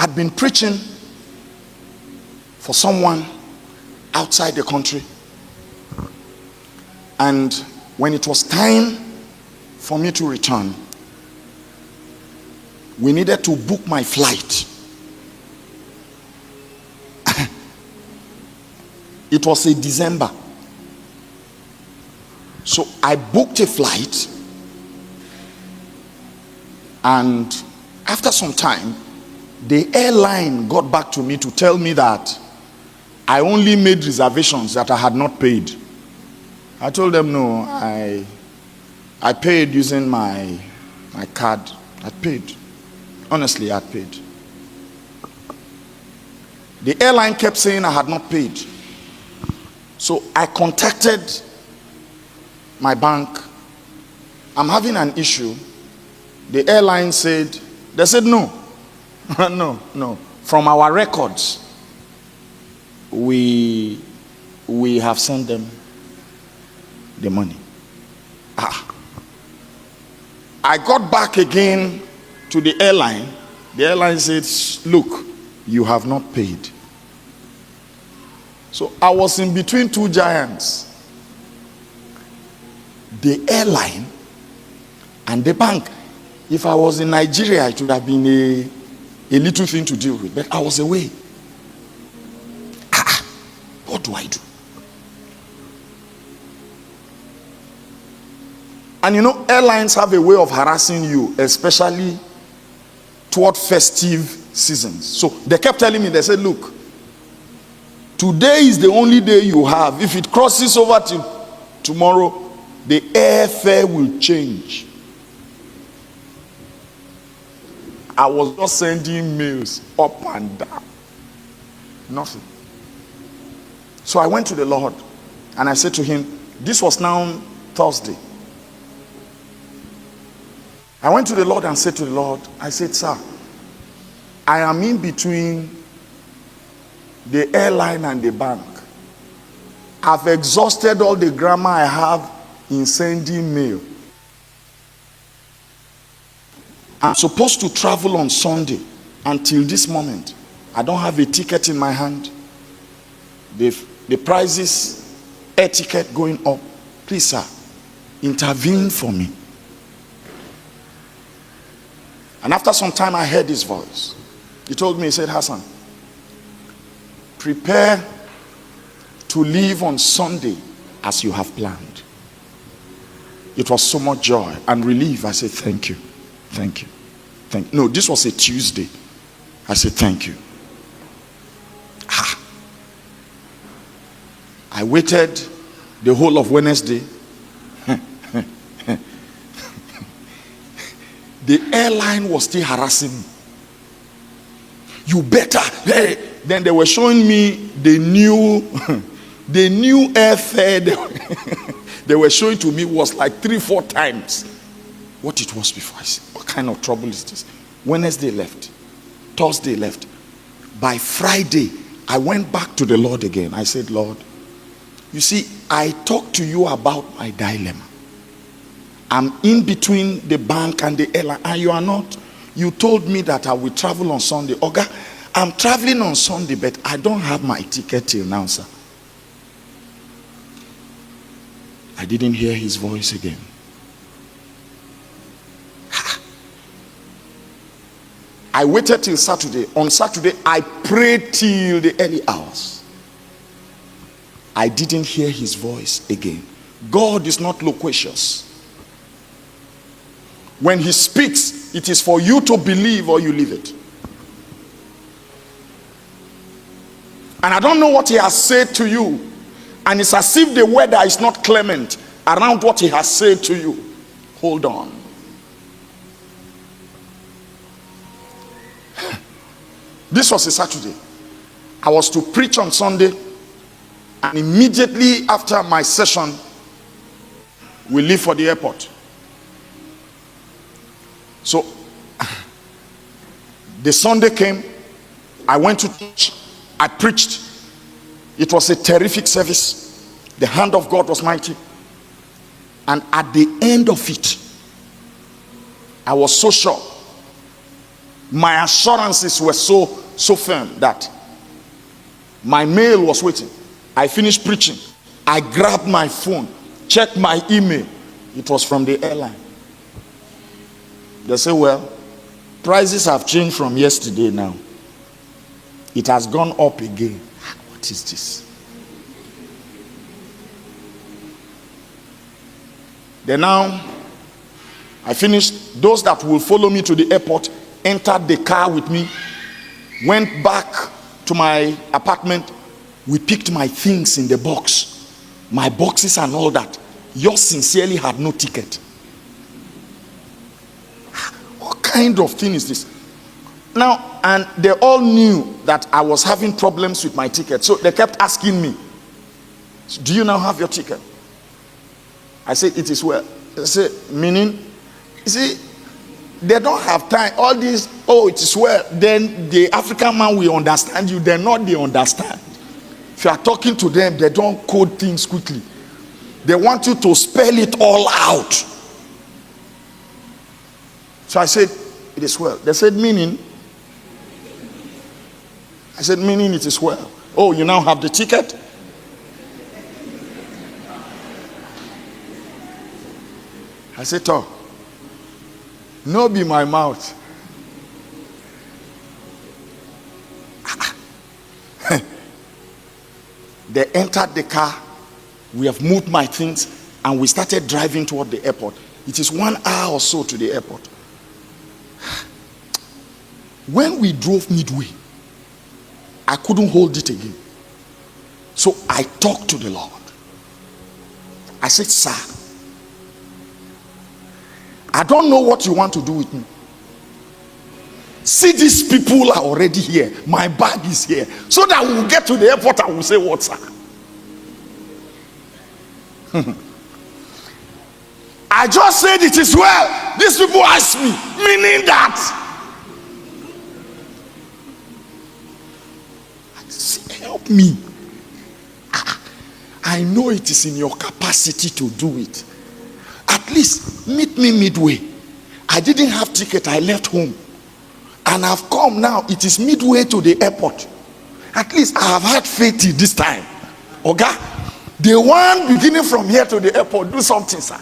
I'd been preaching for someone outside the country, and when it was time for me to return, we needed to book my flight. It was in December. So I booked a flight, and after some time, the airline got back to me to tell me that I only made reservations that I had not paid. I told them no, I paid using my card. I paid. Honestly, I paid. The airline kept saying I had not paid. So I contacted my bank. I'm having an issue. The airline said, they said no. no. From our records, we have sent them the money. I got back again to the airline. The airline said, look, you have not paid. So I was in between two giants. The airline and the bank. If I was in Nigeria, it would have been a little thing to deal with. But I was away. What do I do? And you know, airlines have a way of harassing you, especially toward festive seasons. So they kept telling me, they said, look, today is the only day you have. If it crosses over to tomorrow, the airfare will change. I was just sending mails up and down. Nothing. So I went to the Lord and I said to him, this was now Thursday. I went to the Lord and said to the Lord, I said, sir, I am in between the airline and the bank. I've exhausted all the grammar I have in sending mail. I'm supposed to travel on Sunday. Until this moment, I don't have a ticket in my hand. The prices, air ticket going up. Please, sir, intervene for me. And after some time, I heard his voice. He told me, he said, Hassan, prepare to leave on Sunday as you have planned. It was so much joy and relief. I said, thank you. Thank you. No, this was a Tuesday. I said, thank you. I waited the whole of Wednesday. The airline was still harassing me. You better. Hey. Then they were showing me the new airfare they were showing to me was like 3-4 times what it was before. I said, what kind of trouble is this? Wednesday left. Thursday left. By Friday, I went back to the Lord again. I said, Lord, you see, I talked to you about my dilemma. I'm in between the bank and the airline, and you are not. You told me that I will travel on Sunday. Oga, I'm traveling on Sunday, but I don't have my ticket till now, sir. I didn't hear his voice again. I waited till Saturday. On Saturday, I prayed till the early hours. I didn't hear his voice again. God is not loquacious. When he speaks, it is for you to believe or you leave it. And I don't know what he has said to you. And it's as if the weather is not clement around what he has said to you. Hold on. This was a Saturday. I was to preach on Sunday. And immediately after my session, we leave for the airport. So, the Sunday came. I went to church. I preached. It was a terrific service. The hand of God was mighty. And at the end of it, I was so sure My assurances were so firm that my mail was waiting. I finished preaching. I grabbed my phone, checked my email. It was from the airline. They say, well, prices have changed from yesterday now. It has gone up again. What is this? Then now, I finished. Those that will follow me to the airport entered the car with me, went back to my apartment. We picked my things in the box, my boxes and all that. Yours sincerely had no ticket. What kind of thing is this? Now, and they all knew that I was having problems with my ticket. So they kept asking me, do you now have your ticket? I said, it is well. They said, meaning? You see, they don't have time. All this, oh, it is well. Then the African man will understand you. They're not, they understand. If you are talking to them, they don't code things quickly. They want you to spell it all out. So I said, it is well. They said, meaning? I said, meaning it is well. Oh, you now have the ticket? I said, oh, no be my mouth. They entered the car. We have moved my things and we started driving toward the airport. It is 1 hour or so to the airport. When we drove midway, I couldn't hold it again. So I talked to the Lord. I said, sir, I don't know what you want to do with me. See, these people are already here. My bag is here. So that we will get to the airport and we'll say, what, sir? I just said it is well. These people asked me, meaning that. Help me. I know it is in your capacity to do it. At least meet me midway. I didn't have ticket. I left home. And I've come now. It is midway to the airport. At least I have had faith in this time. Okay? The one beginning from here to the airport, do something, sir.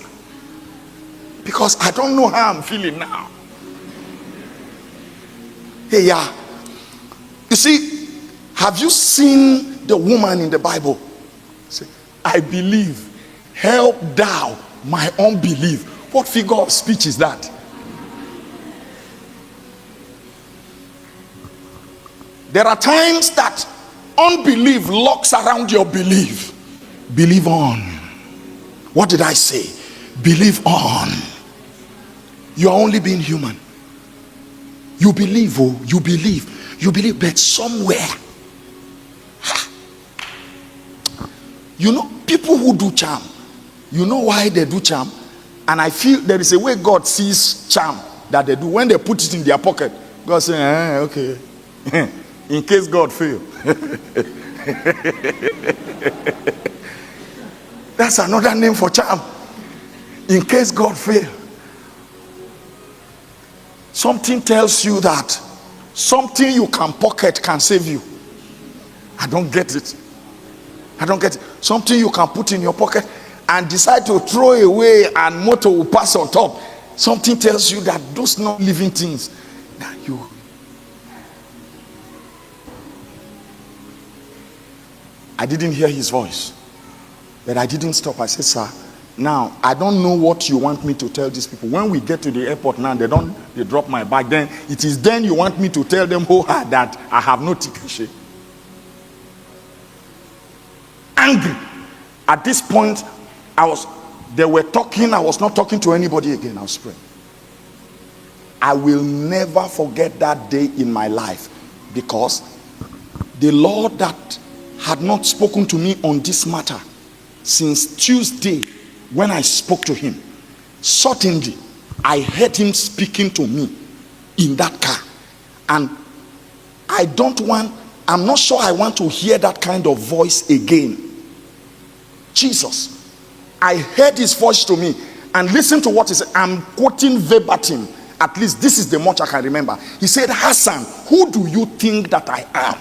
Because I don't know how I'm feeling now. Hey, yeah. You see, have you seen the woman in the Bible? Say, I believe. Help thou my unbelief. What figure of speech is that? There are times that unbelief locks around your belief. Believe on. What did I say? Believe on. You are only being human. You believe, oh, you believe, but somewhere. You know, people who do charm, you know why they do charm? And I feel there is a way God sees charm that they do. When they put it in their pocket, God says, okay. In case God fail. That's another name for charm. In case God fail. Something tells you that something you can pocket can save you. I don't get it. Something you can put in your pocket and decide to throw away and motor will pass on top. Something tells you that those not living things that you. I didn't hear his voice, but I didn't stop. I said, sir, now I don't know what you want me to tell these people. When we get to the airport now, they drop my bag. Then it is then you want me to tell them that I have no ticket. Angry. At this point, they were talking. I was not talking to anybody again. I was praying. I will never forget that day in my life, because the Lord that had not spoken to me on this matter since Tuesday when I spoke to him, suddenly I heard him speaking to me in that car. And I'm not sure I want to hear that kind of voice again. Jesus, I heard his voice to me, and listen to what he said. I'm quoting verbatim. At least this is the much I can remember. He said, Hassan, who do you think that I am?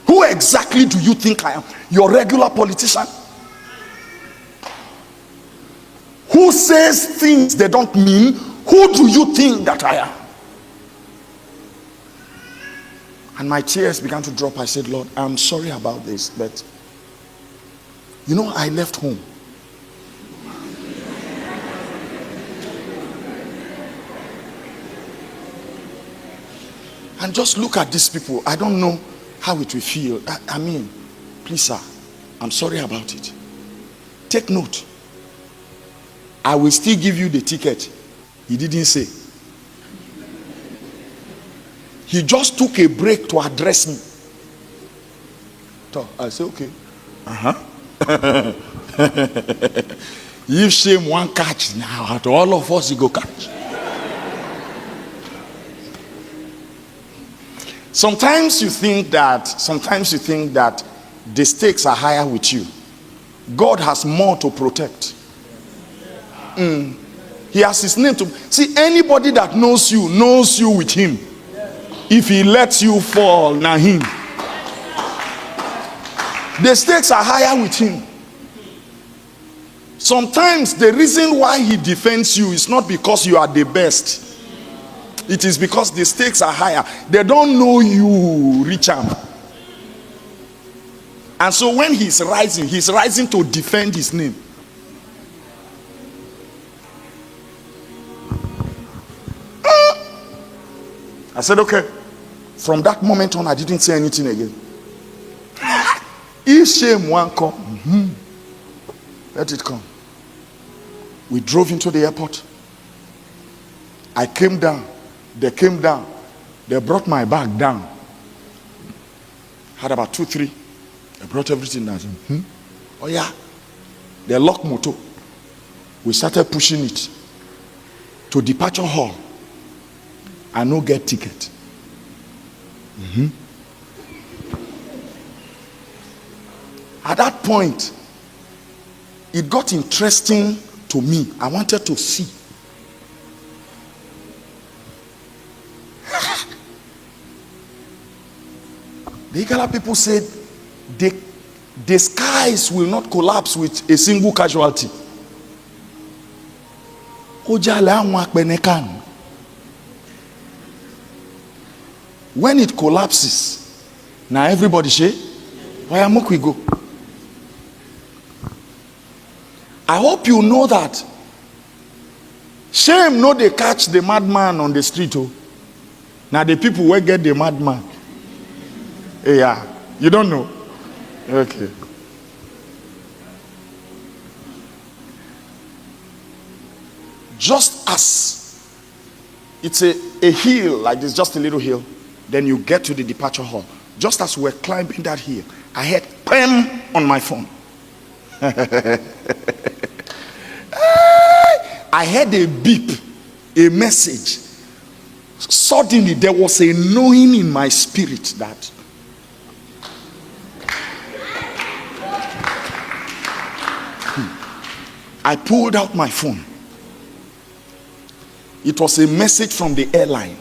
Who exactly do you think I am? Your regular politician? Who says things they don't mean? Who do you think that I am? And my tears began to drop. I said, Lord, I'm sorry about this, but you know, I left home. And just look at these people. I don't know how it will feel. I mean, please, sir, I'm sorry about it. Take note. I will still give you the ticket. He didn't say. He just took a break to address me. So I said, okay. If shame one catch now, to all of us, he go catch. Sometimes you think that the stakes are higher with you. God has more to protect. He has his name to see. Anybody that knows you with him. If he lets you fall, now him. The stakes are higher with him. Sometimes the reason why he defends you is not because you are the best. It is because the stakes are higher. They don't know you, Richard. And so when he's rising to defend his name. I said, okay. From that moment on, I didn't say anything again. If shame won't come, let it come. We drove into the airport. I came down. They came down. They brought my bag down. Had about 2-3. They brought everything down. Oh yeah. They locked motor. We started pushing it to departure hall. I no get ticket. At that point, it got interesting to me. I wanted to see. The Igala people said the skies will not collapse with a single casualty. When it collapses, now everybody say, why am we go? I hope you know that shame no they catch the madman on the street. Oh. Now the people will get the madman. Yeah, you don't know? Okay. Just as it's a hill, like this, just a little hill, then you get to the departure hall. Just as we're climbing that hill, I had PEM on my phone. I had a beep, a message. Suddenly there was a knowing in my spirit that I pulled out my phone. It was a message from the airline.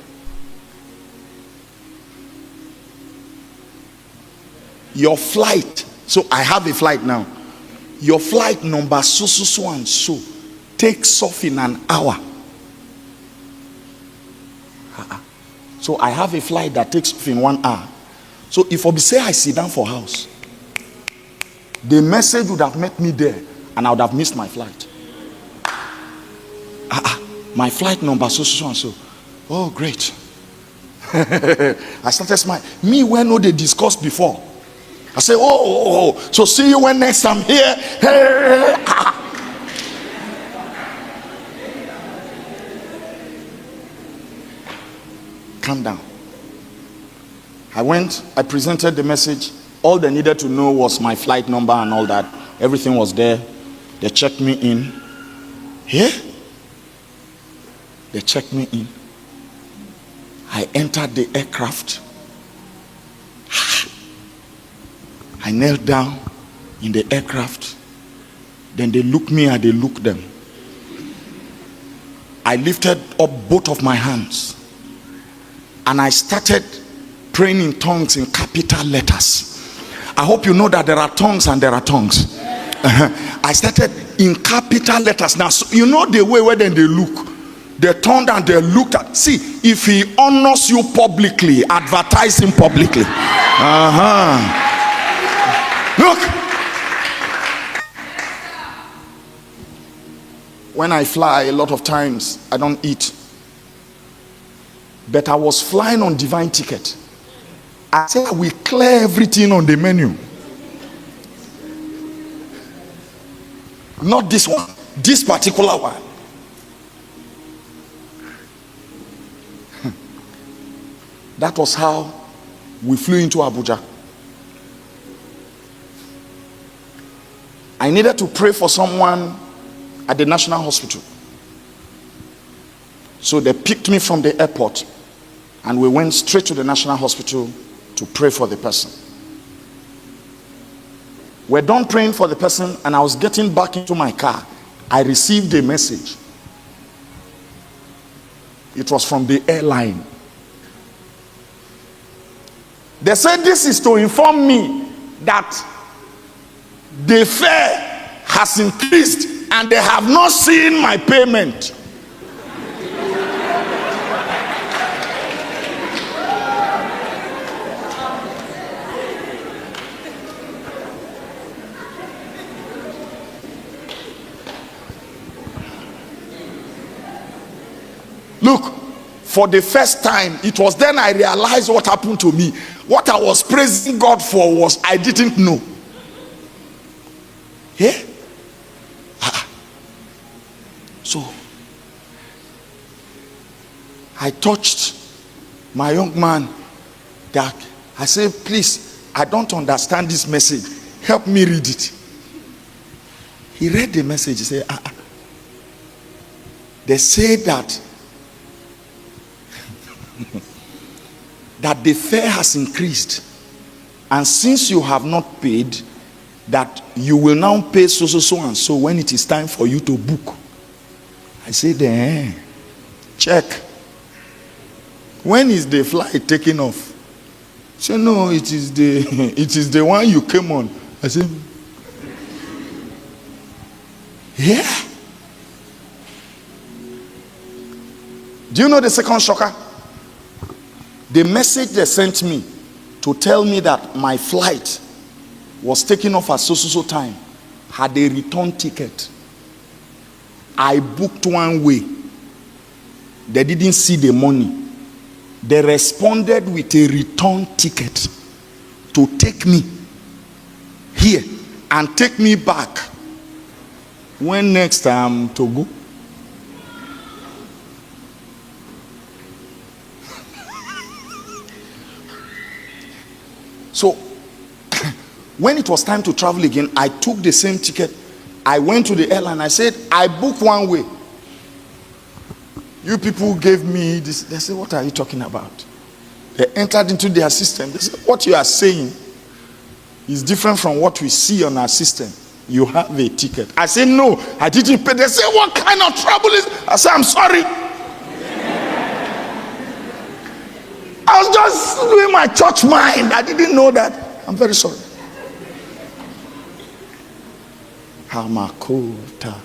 Your flight, so I have a flight now. Your flight number so and so takes off in an hour. So I have a flight that takes off in 1 hour. So if I say I sit down for house, the message would have met me there and I would have missed my flight. My flight number so and so. Oh, great. I started smiling. Me, when no they discussed before. I say, oh, so see you when next I'm here. Calm down. I presented the message. All they needed to know was my flight number and all that. Everything was there. They checked me in. Here? They checked me in. I entered the aircraft. I knelt down in the aircraft. Then they looked me and they looked them. I lifted up both of my hands and I started praying in tongues in capital letters. I hope you know that there are tongues and there are tongues. I started in capital letters. Now, so you know the way where then they look. They turned and they looked at. See, if he honors you publicly, advertise him publicly. Look. When I fly, a lot of times I don't eat. But I was flying on divine ticket. I said we clear everything on the menu. Not this one, this particular one. That was how we flew into Abuja. I needed to pray for someone at the National Hospital. So they picked me from the airport and we went straight to the National Hospital to pray for the person. We're done praying for the person and I was getting back into my car. I received a message. It was from the airline. They said this is to inform me that the fare has increased and they have not seen my payment. Look, for the first time, it was then I realized what happened to me. What I was praising God for was I didn't know. Yeah? So, I touched my young man that I said, please, I don't understand this message. Help me read it. He read the message. He said, they say that that the fare has increased, and since you have not paid, that you will now pay so and so when it is time for you to book. I said, check. When is the flight taking off? He said, no, it is the one you came on. I said, yeah. Do you know the second shocker? The message they sent me to tell me that my flight was taking off at so time had a return ticket. I booked one way. They didn't see the money. They responded with a return ticket to take me here and take me back. When next time to go? So, when it was time to travel again, I took the same ticket. I went to the airline. I said, I booked one way. You people gave me this. They said, what are you talking about? They entered into their system. They said, what you are saying is different from what we see on our system. You have a ticket. I said, no, I didn't pay. They said, what kind of trouble is? I said, I'm sorry. I was just doing my church mind. I didn't know that. I'm very sorry. Hamakota.